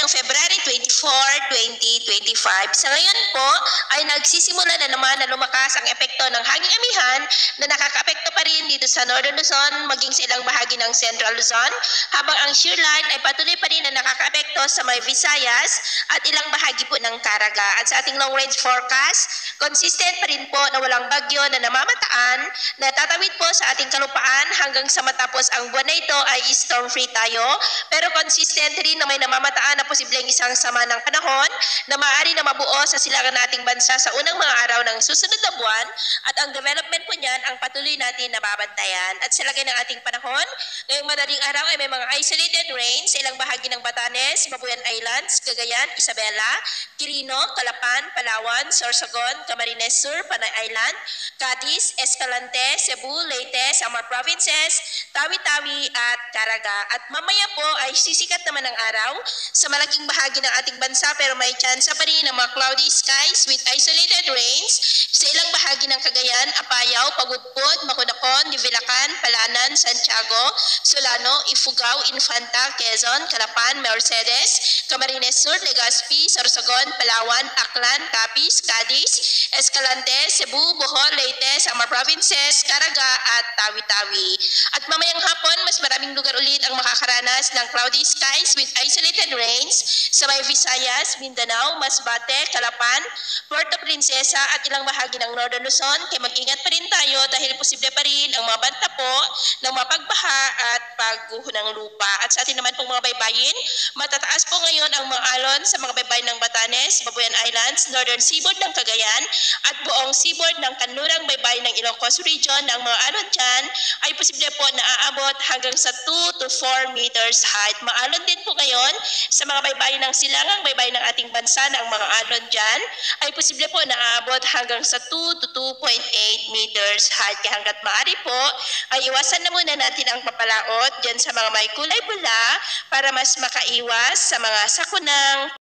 ng February 24, 2025. Sa ngayon po ay nagsisimula na naman na lumakas ang epekto ng hanging amihan na nakakaapekto pa rin dito sa Northern Luzon maging sa ilang bahagi ng Central Luzon, habang ang shear line ay patuloy pa rin na nakakaapekto sa may Visayas at ilang bahagi po ng Caraga. At sa ating long range forecast, consistent pa rin po na walang bagyo na namamataan na tatawid po sa ating kalupaan hanggang sa matapos ang buwan na ito ay storm free tayo, pero consistent rin na may namamataan na posibleng isang sama ng panahon na maaari na mabuo sa silangan nating bansa sa unang mga araw ng susunod na buwan, at ang development po niyan ang patuloy natin na babantayan. At sa lagay ng ating panahon, ngayong madaling araw ay may mga isolated rain sa ilang bahagi ng Batanes, Babuyan Islands, Cagayan, Isabela, Quirino, Calapan, Palawan, Sorsogon, Camarines Sur, Panay Island, Cadiz, Escalante, Cebu, Leyte, Samar Provinces, Tawi-Tawi at Caraga. At mamaya po ay sisikat naman ang araw sa malaking bahagi ng ating bansa, pero may chance pa rin ng mga cloudy skies with isolated rains sa ilang bahagi ng Cagayan, Apayao, Pagudpud, Macunacon, Divilacan, Palanan, Santiago, Solano, Ifugao, Infanta, Quezon, Calapan, Mercedes, Camarines Sur, Legazpi, Sorsogon, Palawan, Aklan, Capiz, Cadiz, Escalante, Cebu, Bohol, Leyte, Samar Provinces, Caraga at Tawi-Tawi. At mamayang hapon, mas maraming lugar ulit ang makakaranas ng cloudy skies with isolated rains sa may Visayas, Mindanao, Masbate, Calapan, Puerto Princesa at ilang bahagi ng Northern Luzon. Kaya mag-ingat pa rin tayo dahil posible pa rin ang mga banta po ng mapagbaha at pagguho ng lupa. At sa atin naman pong mga baybayin, matataas po ngayon ang mga alon sa mga baybayin ng Batanes, Babuyan Islands, Northern Seaboard ng Cagayan at buong seaboard ng kanlurang baybayin ng Ilocos Region. Ang mga alon dyan ay posible po na aabot hanggang sa 2 to 4 meters height. Maalon din po ngayon sa mga baybayin ng silangang baybayin ng ating bansa na ang mga alon dyan ay posible po na aabot hanggang sa 2 to 2.8 meters height. Kaya hanggat maaari po ay iwasan na muna natin ang papalaot dyan sa mga may kulay pula para mas makaiwas sa mga sakunang